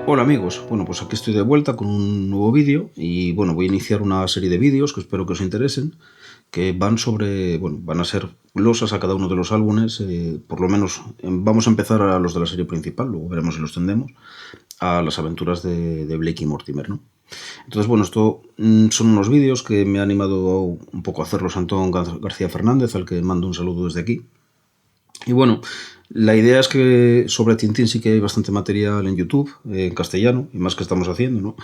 Hola amigos, bueno pues aquí estoy de vuelta con un nuevo vídeo y bueno, voy a iniciar una serie de vídeos que espero que os interesen, que van sobre, bueno, van a ser glosas a cada uno de los álbumes, por lo menos vamos a empezar a los de la serie principal, luego veremos si los tendemos, a las aventuras de Blake y Mortimer, ¿no? Entonces bueno, esto son unos vídeos que me ha animado un poco a hacerlos Antón García Fernández, al que mando un saludo desde aquí. Y bueno, la idea es que sobre Tintín sí que hay bastante material en YouTube, en castellano, y más que estamos haciendo, ¿no?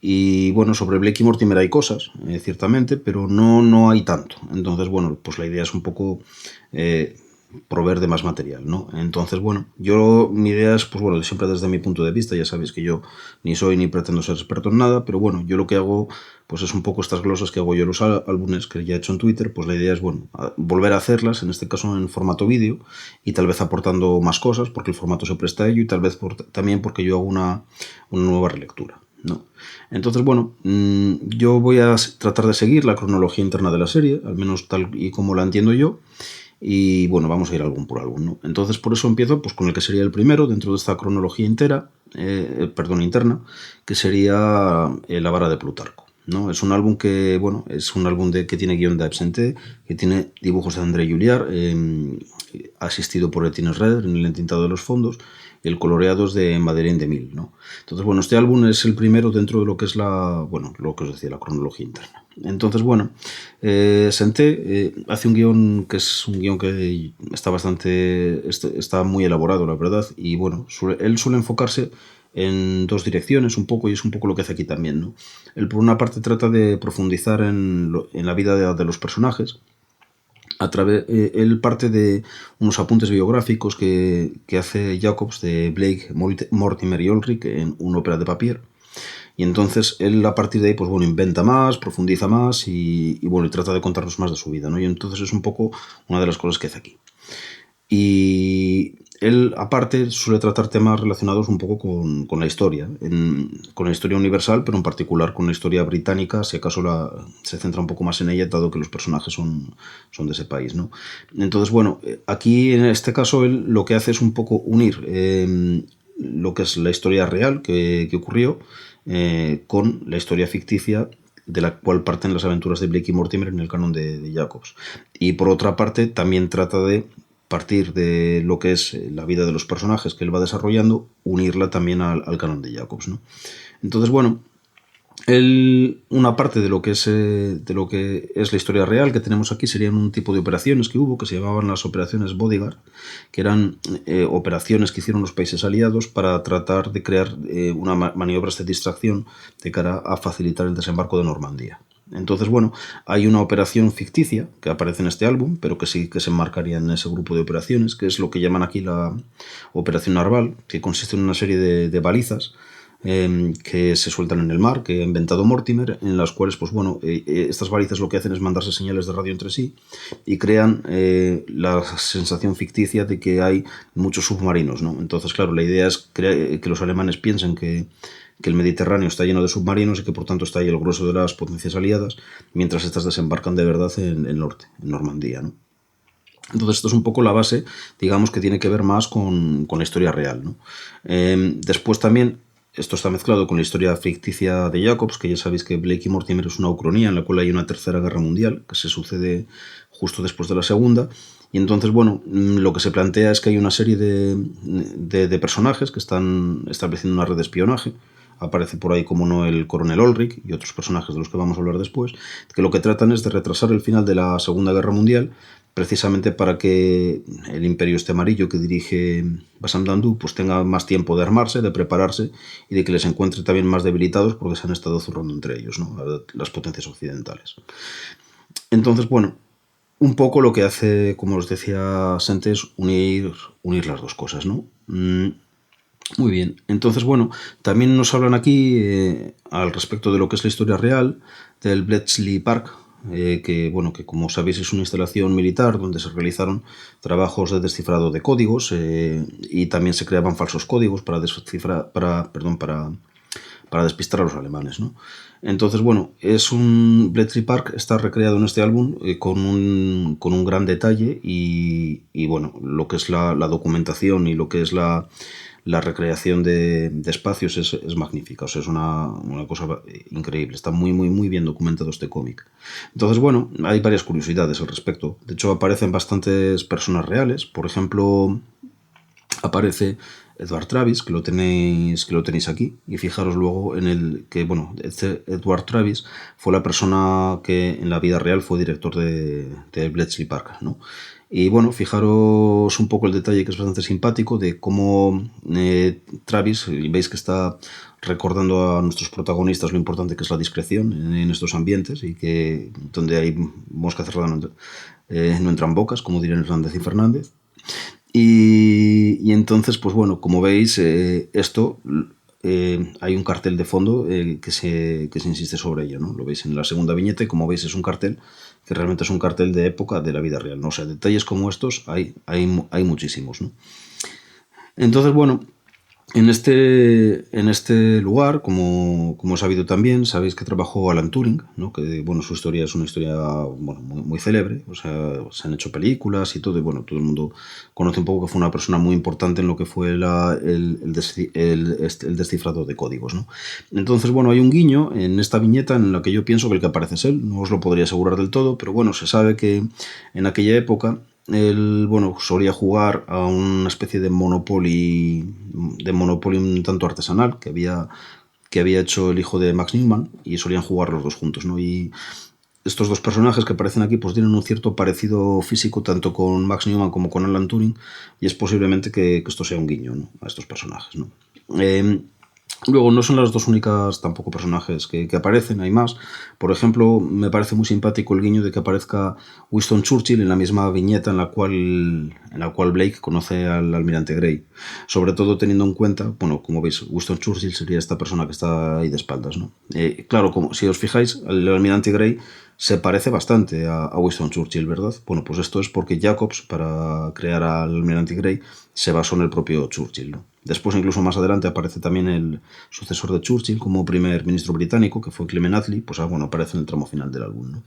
Y bueno, sobre Blake y Mortimer hay cosas, ciertamente, pero no hay tanto. Entonces, bueno, pues la idea es un poco eh, proveer de más material, ¿no? Entonces, bueno, mi idea es, pues bueno, siempre desde mi punto de vista, ya sabéis que yo ni soy ni pretendo ser experto en nada, pero bueno, yo lo que hago, pues es un poco estas glosas que hago yo los álbumes que ya he hecho en Twitter, pues la idea es, bueno, volver a hacerlas, en este caso en formato vídeo, y tal vez aportando más cosas, porque el formato se presta a ello, y tal vez también porque yo hago una nueva relectura, ¿no? Entonces, bueno, yo voy a tratar de seguir la cronología interna de la serie, al menos tal y como la entiendo yo, y bueno, vamos a ir álbum por álbum, ¿no? Entonces, por eso empiezo pues, con el que sería el primero dentro de esta cronología interna, que sería La vara de Plutarco, ¿no? Es un álbum que, bueno, es un álbum que tiene guión de Absente, que tiene dibujos de André Julliard, asistido por Etienne Redder en el entintado de los fondos, y el coloreado es de Madeleine de Mille, ¿no? Entonces, bueno, este álbum es el primero dentro de lo que es lo que os decía, la cronología interna. Entonces, bueno, Senté hace un guión que es un guión que está muy elaborado, la verdad, y bueno, él suele enfocarse en dos direcciones un poco, y es un poco lo que hace aquí también, ¿no? Él por una parte trata de profundizar en la vida de los personajes. Él parte de unos apuntes biográficos que hace Jacobs de Blake, Mortimer y Ulrich en una ópera de papier. Y entonces él a partir de ahí, pues bueno, inventa más, profundiza más y bueno, y trata de contarnos más de su vida, ¿no? Y entonces es un poco una de las cosas que hace aquí. Y él, aparte, suele tratar temas relacionados un poco con la historia, con la historia universal, pero en particular con la historia británica, si acaso se centra un poco más en ella, dado que los personajes son de ese país, ¿no? Entonces, bueno, aquí en este caso él lo que hace es un poco unir lo que es la historia real que ocurrió con la historia ficticia de la cual parten las aventuras de Blake y Mortimer en el canon de Jacobs. Y por otra parte, también trata de partir de lo que es la vida de los personajes que él va desarrollando, unirla también al canon de Jacobs, ¿no? Entonces, bueno, una parte de lo que es la historia real que tenemos aquí serían un tipo de operaciones que hubo que se llamaban las operaciones Bodyguard, que eran operaciones que hicieron los países aliados para tratar de crear maniobras de distracción de cara a facilitar el desembarco de Normandía. Entonces, bueno, hay una operación ficticia que aparece en este álbum, pero que sí que se enmarcaría en ese grupo de operaciones, que es lo que llaman aquí la Operación Narval, que consiste en una serie de balizas que se sueltan en el mar, que ha inventado Mortimer, en las cuales, pues bueno, estas balizas lo que hacen es mandarse señales de radio entre sí y crean la sensación ficticia de que hay muchos submarinos, ¿no? Entonces, claro, la idea es que los alemanes piensen que el Mediterráneo está lleno de submarinos y que por tanto está ahí el grueso de las potencias aliadas, mientras estas desembarcan de verdad en el norte, en Normandía, ¿no? Entonces esto es un poco la base, digamos, que tiene que ver más con la historia real, ¿no? Después también esto está mezclado con la historia ficticia de Jacobs, que ya sabéis que Blake y Mortimer es una ucronía en la cual hay una tercera guerra mundial que se sucede justo después de la segunda. Y entonces, bueno, lo que se plantea es que hay una serie de personajes que están estableciendo una red de espionaje. Aparece por ahí, como no, el coronel Ulrich y otros personajes de los que vamos a hablar después, que lo que tratan es de retrasar el final de la Segunda Guerra Mundial, precisamente para que el imperio este amarillo que dirige Bassam Dandu pues tenga más tiempo de armarse, de prepararse y de que les encuentre también más debilitados porque se han estado zurrando entre ellos, ¿no? Las potencias occidentales. Entonces, bueno, un poco lo que hace, como os decía Sente, es unir las dos cosas, ¿no? Muy bien, entonces bueno, también nos hablan aquí al respecto de lo que es la historia real del Bletchley Park, que bueno, que como sabéis es una instalación militar donde se realizaron trabajos de descifrado de códigos y también se creaban falsos códigos para para despistar a los alemanes, ¿no? Entonces, bueno, Bletchley Park está recreado en este álbum con un gran detalle y bueno, lo que es la documentación y lo que es la recreación de espacios es magnífica, o sea, es una cosa increíble, está muy, muy, muy bien documentado este cómic. Entonces, bueno, hay varias curiosidades al respecto. De hecho, aparecen bastantes personas reales, por ejemplo, aparece Edward Travis, que lo tenéis aquí, y fijaros luego en el que, bueno, este Edward Travis fue la persona que en la vida real fue director de Bletchley Park, ¿no? Y bueno, fijaros un poco el detalle que es bastante simpático de cómo Travis, y veis que está recordando a nuestros protagonistas lo importante que es la discreción en estos ambientes y que donde hay mosca cerrada no entran bocas, como dirían Hernández y Fernández. Y entonces, pues bueno, como veis, esto hay un cartel de fondo que se insiste sobre ello, ¿no? Lo veis en la segunda viñeta y como veis es un cartel que realmente es un cartel de época de la vida real, ¿no? O sea, detalles como estos hay muchísimos, ¿no? Entonces, bueno, en este lugar, como he sabido también, sabéis que trabajó Alan Turing, ¿no? Que bueno, su historia es una historia bueno, muy, muy célebre, o sea, se han hecho películas y todo, y bueno, todo el mundo conoce un poco que fue una persona muy importante en lo que fue el descifrado de códigos, ¿no? Entonces, bueno, hay un guiño en esta viñeta en la que yo pienso que el que aparece es él, no os lo podría asegurar del todo, pero bueno, se sabe que en aquella época él, bueno, solía jugar a una especie de Monopoly un tanto artesanal que había hecho el hijo de Max Newman y solían jugar los dos juntos, ¿no? Y estos dos personajes que aparecen aquí pues tienen un cierto parecido físico tanto con Max Newman como con Alan Turing y es posiblemente que esto sea un guiño, ¿no? A estos personajes, ¿no? Luego, no son las dos únicas tampoco personajes que aparecen, hay más. Por ejemplo, me parece muy simpático el guiño de que aparezca Winston Churchill en la misma viñeta en la cual Blake conoce al almirante Grey. Sobre todo teniendo en cuenta, bueno, como veis, Winston Churchill sería esta persona que está ahí de espaldas, ¿no? Claro, como si os fijáis, el almirante Grey se parece bastante a Winston Churchill, ¿verdad? Bueno, pues esto es porque Jacobs, para crear al almirante Grey, se basó en el propio Churchill, ¿no? Después, incluso más adelante, aparece también el sucesor de Churchill como primer ministro británico, que fue Clement Attlee, pues bueno, aparece en el tramo final del álbum, ¿no?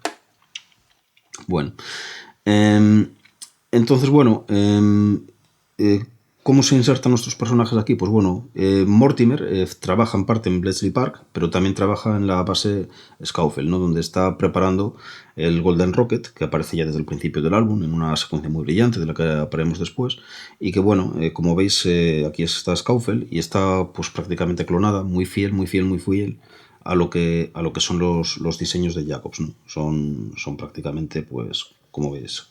Bueno, entonces, bueno, ¿cómo se insertan nuestros personajes aquí? Pues bueno, Mortimer trabaja en parte en Bletchley Park, pero también trabaja en la base Scafell, ¿no? Donde está preparando el Golden Rocket, que aparece ya desde el principio del álbum, en una secuencia muy brillante de la que hablaremos después, y que bueno, como veis, aquí está Scafell y está pues prácticamente clonada, muy fiel, muy fiel, muy fiel a lo que son los diseños de Jacobs, ¿no? Son prácticamente, pues, como veis,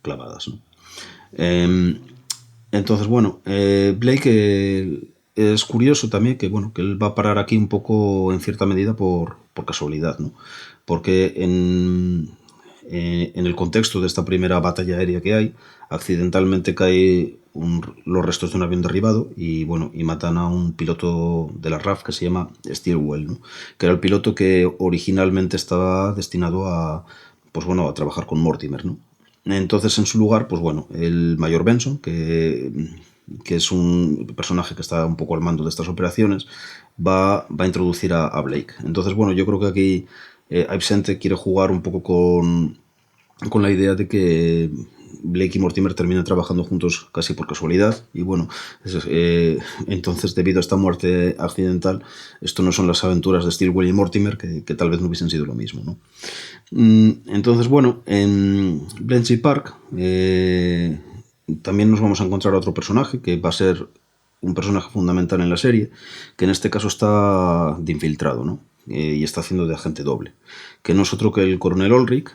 clavadas, ¿no? Entonces, bueno, Blake es curioso también que, bueno, que él va a parar aquí un poco en cierta medida por casualidad, ¿no? Porque en el contexto de esta primera batalla aérea que hay, accidentalmente cae los restos de un avión derribado y, bueno, y matan a un piloto de la RAF que se llama Stilwell, ¿no? Que era el piloto que originalmente estaba destinado pues bueno, a trabajar con Mortimer, ¿no? Entonces, en su lugar, pues bueno, el mayor Benson, que es un personaje que está un poco al mando de estas operaciones, va a introducir a Blake. Entonces, bueno, yo creo que aquí Absente quiere jugar un poco con la idea de que Blake y Mortimer terminan trabajando juntos casi por casualidad y bueno, entonces debido a esta muerte accidental, esto no son las aventuras de Stilwell y Mortimer que tal vez no hubiesen sido lo mismo, ¿no? Entonces, bueno, en Bletchley Park también nos vamos a encontrar a otro personaje que va a ser un personaje fundamental en la serie, que en este caso está de infiltrado, ¿no? Y está haciendo de agente doble, que no es otro que el coronel Ulrich,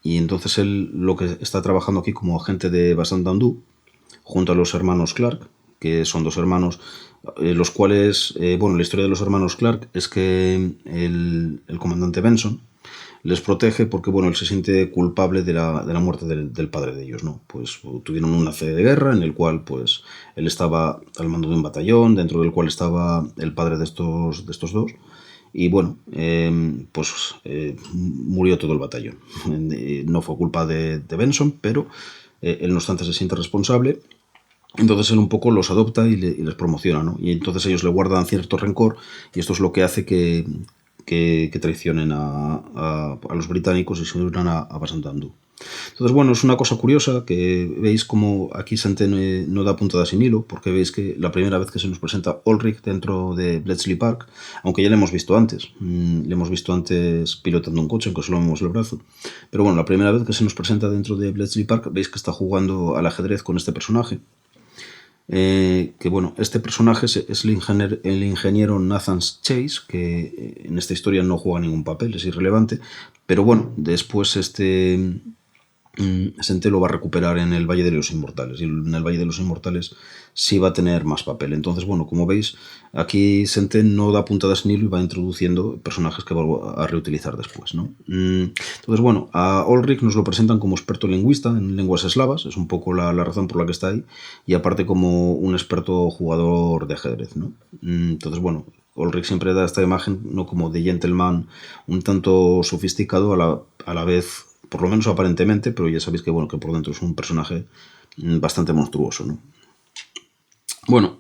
y entonces él lo que está trabajando aquí como agente de Basandandu, junto a los hermanos Clark, que son dos hermanos, los cuales, bueno, la historia de los hermanos Clark es que el comandante Benson les protege porque, bueno, él se siente culpable de la muerte del padre de ellos, ¿no? Pues tuvieron un enlace de guerra en el cual, pues, él estaba al mando de un batallón, dentro del cual estaba el padre de estos dos, y bueno, pues murió todo el batallón. No fue culpa de Benson, pero él no obstante se siente responsable. Entonces él un poco los adopta y les promociona, ¿no? Y entonces ellos le guardan cierto rencor y esto es lo que hace que traicionen a los británicos y se unan a Basandandú. Entonces, bueno, es una cosa curiosa que veis como aquí Sente no da puntada sin hilo, porque veis que la primera vez que se nos presenta Ulrich dentro de Bletchley Park, aunque ya le hemos visto antes, pilotando un coche, aunque solo vemos el brazo, pero bueno, la primera vez que se nos presenta dentro de Bletchley Park, veis que está jugando al ajedrez con este personaje. Que bueno, este personaje es el ingeniero Nathan Chase, que en esta historia no juega ningún papel, es irrelevante, pero bueno, después Sente lo va a recuperar en el Valle de los Inmortales, y en el Valle de los Inmortales sí va a tener más papel. Entonces, bueno, como veis, aquí Sente no da puntadas ni hilo y va introduciendo personajes que va a reutilizar después, ¿no? Entonces, bueno, a Ulrich nos lo presentan como experto lingüista en lenguas eslavas, es un poco la razón por la que está ahí, y aparte como un experto jugador de ajedrez, ¿no? Entonces, bueno, Ulrich siempre da esta imagen, ¿no?, como de gentleman un tanto sofisticado a la vez, por lo menos aparentemente, pero ya sabéis que, bueno, que por dentro es un personaje bastante monstruoso, ¿no? Bueno,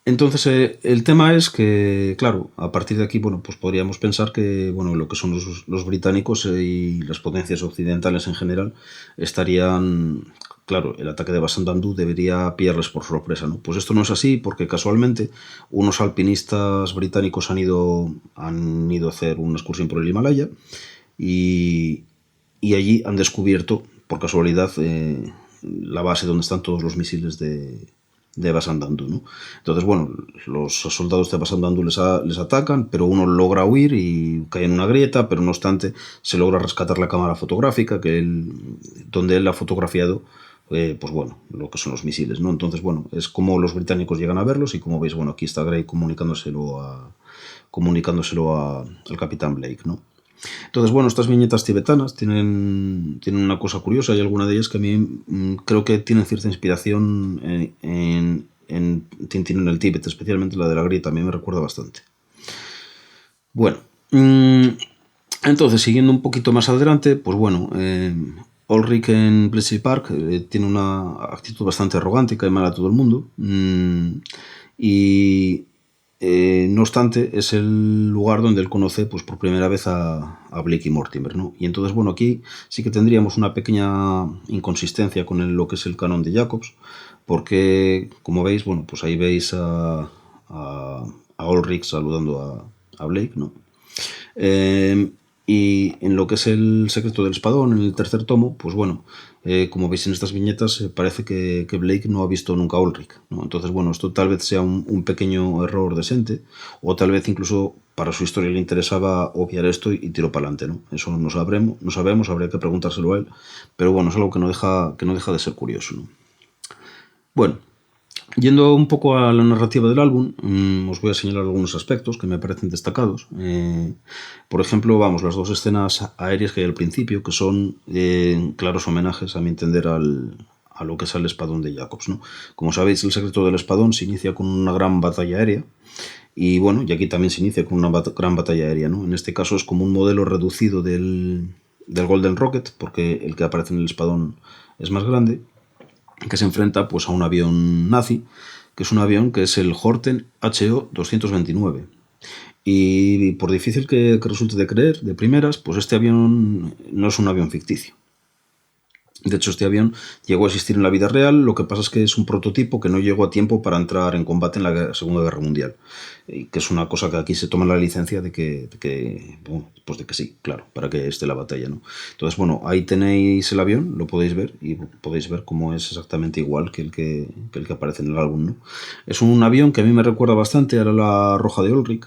entonces el tema es que, claro, a partir de aquí, bueno, pues podríamos pensar que, bueno, lo que son los británicos y las potencias occidentales en general estarían, claro, el ataque de Basandandú debería pillarles por sorpresa, ¿no? Pues esto no es así porque casualmente unos alpinistas británicos han ido a hacer una excursión por el Himalaya y allí han descubierto, por casualidad, la base donde están todos los misiles de Basandandú, ¿no? Entonces, bueno, los soldados de Basandandú les atacan, pero uno logra huir y cae en una grieta, pero no obstante se logra rescatar la cámara fotográfica donde él ha fotografiado, pues bueno, lo que son los misiles, ¿no? Entonces, bueno, es como los británicos llegan a verlos y como veis, bueno, aquí está Gray comunicándoselo al capitán Blake, ¿no? Entonces, bueno, estas viñetas tibetanas tienen una cosa curiosa y alguna de ellas que a mí creo que tienen cierta inspiración en Tintín en el Tíbet, especialmente la de la grieta, a mí me recuerda bastante. Bueno, entonces, siguiendo un poquito más adelante, pues bueno, Ulrich en Bletchley Park tiene una actitud bastante arrogante y cae mal a todo el mundo. No obstante, es el lugar donde él conoce, pues, por primera vez a Blake y Mortimer, ¿no? Y entonces, bueno, aquí sí que tendríamos una pequeña inconsistencia con lo que es el canon de Jacobs, porque, como veis, bueno, pues ahí veis a Ulrich saludando a Blake, ¿no? Y en lo que es el secreto del espadón, en el tercer tomo, pues bueno, como veis en estas viñetas, parece que Blake no ha visto nunca a Ulrich, ¿no? Entonces, bueno, esto tal vez sea un pequeño error de Sente, o tal vez incluso para su historia le interesaba obviar esto y tiró para adelante, ¿no? Eso no sabemos, habría que preguntárselo a él, pero bueno, es algo que no deja de ser curioso, ¿no? Bueno, yendo un poco a la narrativa del álbum, os voy a señalar algunos aspectos que me parecen destacados. Por ejemplo, las dos escenas aéreas que hay al principio, que son claros homenajes, a mi entender, a lo que es el espadón de Jacobs, ¿no? Como sabéis, el secreto del espadón se inicia con una gran batalla aérea, y bueno, y aquí también se inicia con una gran batalla aérea, ¿no? En este caso es como un modelo reducido del Golden Rocket, porque el que aparece en el espadón es más grande, que se enfrenta, pues, a un avión nazi, que es un avión que es el Horten HO-229. Y por difícil que resulte de creer, de primeras, pues este avión no es un avión ficticio. De hecho, este avión llegó a existir en la vida real, lo que pasa es que es un prototipo que no llegó a tiempo para entrar en combate en la Segunda Guerra Mundial. Y que es una cosa que aquí se toma la licencia de que sí, claro, para que esté la batalla, ¿no? Entonces, bueno, ahí tenéis el avión, lo podéis ver, y podéis ver cómo es exactamente igual que el que aparece en el álbum, ¿no? Es un avión que a mí me recuerda bastante a la Roja de Ulrich,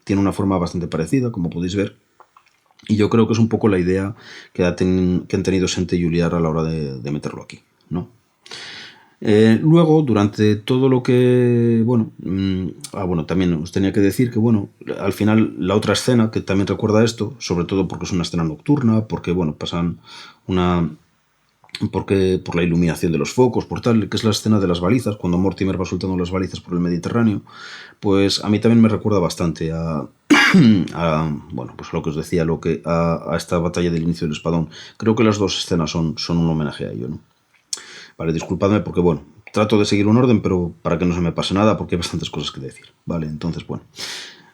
tiene una forma bastante parecida, como podéis ver. Y yo creo que es un poco la idea que han tenido Sente y Juliar a la hora de meterlo aquí, ¿no? Luego, durante todo lo que... también os tenía que decir que, bueno, al final la otra escena que también recuerda esto, sobre todo porque es una escena nocturna, porque, bueno, pasan porque por la iluminación de los focos, por tal, que es la escena de las balizas, cuando Mortimer va soltando las balizas por el Mediterráneo, pues a mí también me recuerda bastante pues lo que os decía, a esta batalla del inicio del espadón. Creo que las dos escenas son un homenaje a ello, ¿no? Vale, disculpadme porque, bueno, trato de seguir un orden, pero para que no se me pase nada, porque hay bastantes cosas que decir. Vale, entonces, bueno.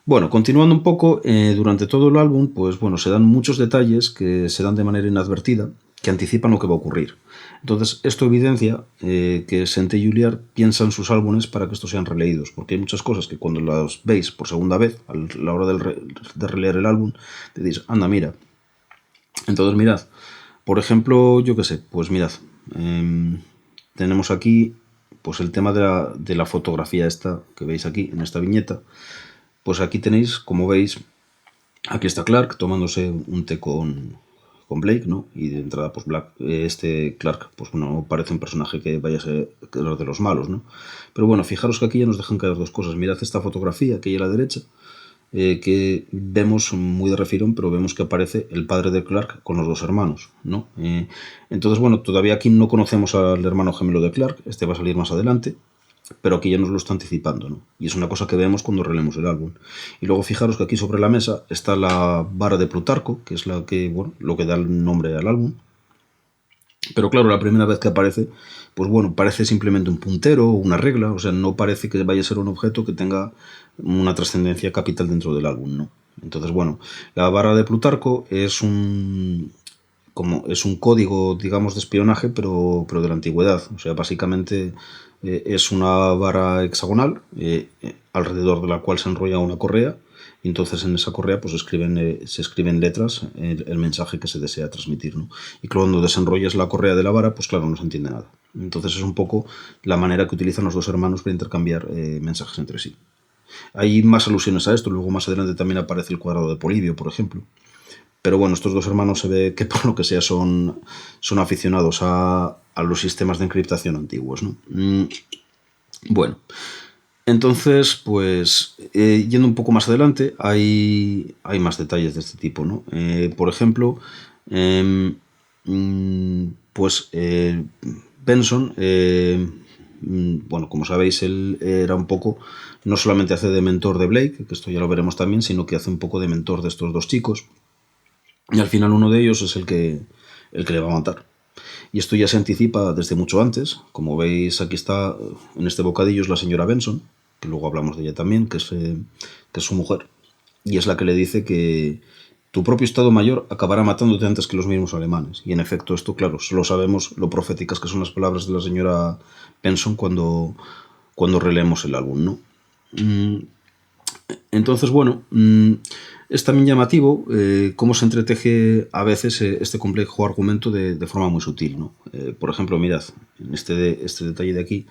Bueno, continuando un poco, durante todo el álbum, pues bueno, se dan muchos detalles que se dan de manera inadvertida, que anticipan lo que va a ocurrir. Entonces, esto evidencia que Sente y Juilliard piensan sus álbumes para que estos sean releídos, porque hay muchas cosas que cuando las veis por segunda vez, a la hora de releer el álbum, te dices, anda, mira. Entonces, mirad, por ejemplo, yo qué sé, pues mirad, tenemos aquí pues el tema de la fotografía esta que veis aquí en esta viñeta. Pues aquí tenéis, como veis, aquí está Clark tomándose un té con Blake, ¿no? Y de entrada, pues Clark, pues no parece un personaje que vaya a ser de los malos, ¿no? Pero bueno, fijaros que aquí ya nos dejan caer dos cosas. Mirad esta fotografía aquí a la derecha, que vemos muy de refirón, pero vemos que aparece el padre de Clark con los dos hermanos, ¿no? Entonces, bueno, todavía aquí no conocemos al hermano gemelo de Clark, este va a salir más adelante, pero aquí ya nos lo está anticipando, ¿no? Y es una cosa que vemos cuando releemos el álbum. Y luego fijaros que aquí sobre la mesa está la vara de Plutarco, que es la que, bueno, lo que da el nombre al álbum. Pero claro, la primera vez que aparece, pues bueno, parece simplemente un puntero o una regla, o sea, no parece que vaya a ser un objeto que tenga una trascendencia capital dentro del álbum, ¿no? Entonces, bueno, la vara de Plutarco es un código, digamos, de espionaje, pero de la antigüedad. O sea, básicamente es una vara hexagonal alrededor de la cual se enrolla una correa, y entonces en esa correa pues se escriben letras el mensaje que se desea transmitir, ¿no? Y cuando desenrollas la correa de la vara, pues claro, no se entiende nada. Entonces es un poco la manera que utilizan los dos hermanos para intercambiar mensajes entre sí. Hay más alusiones a esto, luego más adelante también aparece el cuadrado de Polibio, por ejemplo. Pero bueno, estos dos hermanos se ve que por lo que sea son aficionados a los sistemas de encriptación antiguos, ¿no? Bueno, entonces, pues, yendo un poco más adelante, hay más detalles de este tipo, ¿no? Por ejemplo, pues Benson, bueno, como sabéis, él era un poco, no solamente hace de mentor de Blake, que esto ya lo veremos también, sino que hace un poco de mentor de estos dos chicos. Y al final uno de ellos es el que le va a matar. Y esto ya se anticipa desde mucho antes. Como veis, aquí está, en este bocadillo es la señora Benson, que luego hablamos de ella también, que es su mujer. Y es la que le dice que tu propio Estado Mayor acabará matándote antes que los mismos alemanes. Y en efecto, esto, claro, solo sabemos lo proféticas que son las palabras de la señora Benson cuando releemos el álbum, ¿no? Entonces, bueno, es también llamativo cómo se entreteje a veces este complejo argumento de forma muy sutil, ¿no? Por ejemplo, mirad, en este detalle de aquí,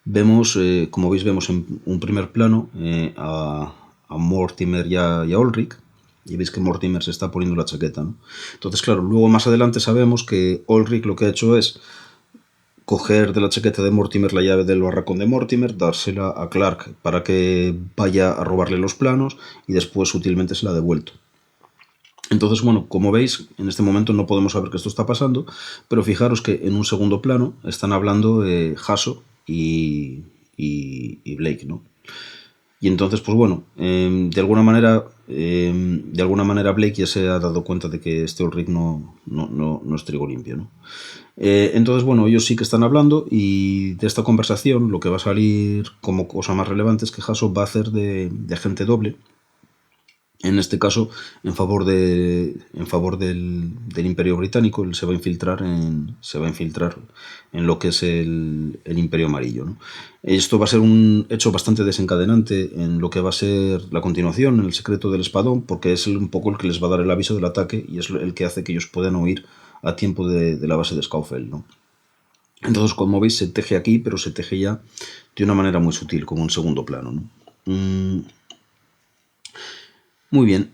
vemos, como veis, vemos en un primer plano a Mortimer y a Ulrich, y veis que Mortimer se está poniendo la chaqueta, ¿no? Entonces, claro, luego más adelante sabemos que Ulrich lo que ha hecho es coger de la chaqueta de Mortimer la llave del barracón de Mortimer, dársela a Clark para que vaya a robarle los planos y después sutilmente se la ha devuelto. Entonces, bueno, como veis, en este momento no podemos saber que esto está pasando, pero fijaros que en un segundo plano están hablando Hasso y Blake, ¿no? Y entonces, pues bueno, de alguna manera Blake ya se ha dado cuenta de que este Ulrich no es trigo limpio, ¿no? Entonces, bueno, ellos sí que están hablando y de esta conversación lo que va a salir como cosa más relevante es que Hasso va a hacer de agente doble, en este caso en favor del Imperio Británico. Él se va a infiltrar en lo que es el Imperio Amarillo, ¿no? Esto va a ser un hecho bastante desencadenante en lo que va a ser la continuación, en el secreto del espadón, porque es un poco el que les va a dar el aviso del ataque y es el que hace que ellos puedan huir a tiempo de la base de Skaufeld, ¿no? Entonces, como veis, se teje aquí, pero se teje ya de una manera muy sutil, como un segundo plano, ¿no? Muy bien.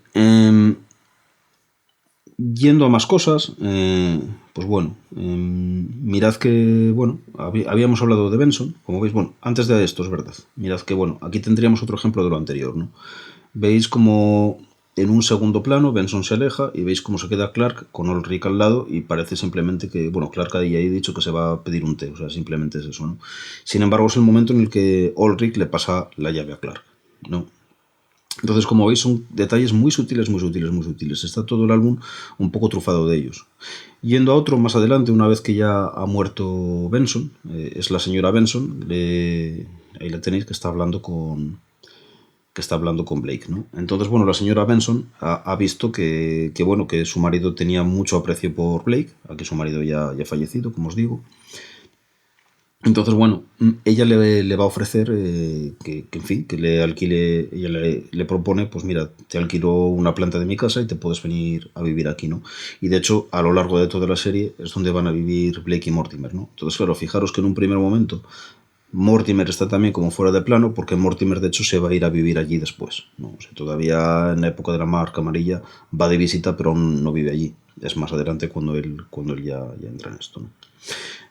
Yendo a más cosas, pues bueno, mirad que, bueno, habíamos hablado de Benson, como veis, bueno, antes de esto es verdad, mirad que, bueno, aquí tendríamos otro ejemplo de lo anterior, ¿no? Veis como en un segundo plano Benson se aleja y veis cómo se queda Clark con Ulrich al lado y parece simplemente que, bueno, Clark ahí ha dicho que se va a pedir un té, o sea, simplemente es eso, ¿no? Sin embargo, es el momento en el que Ulrich le pasa la llave a Clark, ¿no? Entonces, como veis, son detalles muy sutiles, muy sutiles, muy sutiles. Está todo el álbum un poco trufado de ellos. Yendo a otro más adelante, una vez que ya ha muerto Benson, es la señora Benson, ahí la tenéis que está hablando que está hablando con Blake, ¿no? Entonces, bueno, la señora Benson ha visto bueno, que su marido tenía mucho aprecio por Blake, aquí su marido ya ha fallecido, como os digo. Entonces, bueno, ella le va a ofrecer en fin, que le alquile, ella le propone, pues mira, te alquilo una planta de mi casa y te puedes venir a vivir aquí, ¿no? Y de hecho, a lo largo de toda la serie es donde van a vivir Blake y Mortimer, ¿no? Entonces, claro, fijaros que en un primer momento Mortimer está también como fuera de plano, porque Mortimer de hecho se va a ir a vivir allí después, ¿no? O sea, todavía en la época de la Marca Amarilla va de visita, pero aún no vive allí. Es más adelante cuando él ya entra en esto, ¿no?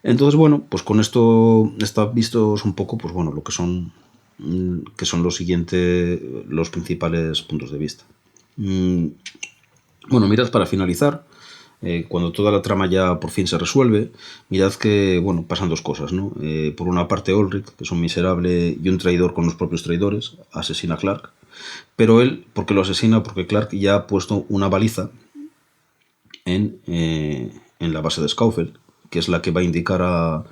Entonces, bueno, pues con esto está vistos un poco, pues bueno, lo que son los principales puntos de vista. Bueno, mirad, para finalizar, cuando toda la trama ya por fin se resuelve, mirad que, bueno, pasan dos cosas, ¿no? Por una parte, Ulrich, que es un miserable y un traidor con los propios traidores, asesina a Clark, pero él, ¿por qué lo asesina? Porque Clark ya ha puesto una baliza en la base de Scofield, que es la que va a indicar a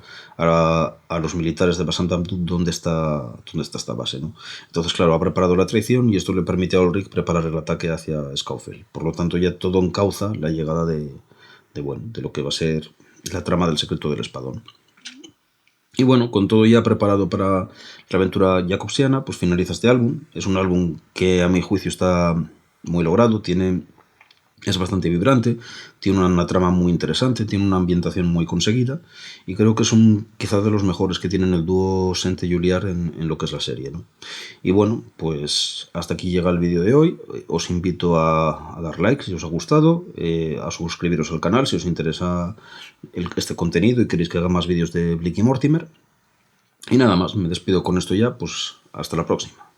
los militares de Basantam dónde está esta base, ¿no? Entonces, claro, ha preparado la traición y esto le permite a Ulrich preparar el ataque hacia Scofield. Por lo tanto, ya todo encauza la llegada de lo que va a ser la trama del secreto del espadón. Y bueno, con todo ya preparado para la aventura jacobsiana, pues finaliza este álbum. Es un álbum que a mi juicio está muy logrado, es bastante vibrante, tiene una trama muy interesante, tiene una ambientación muy conseguida y creo que es quizás de los mejores que tienen el dúo Sente y Juliar en lo que es la serie, ¿no? Y bueno, pues hasta aquí llega el vídeo de hoy. Os invito a dar like si os ha gustado, a suscribiros al canal si os interesa este contenido y queréis que haga más vídeos de Blake y Mortimer. Y nada más, me despido con esto ya, pues hasta la próxima.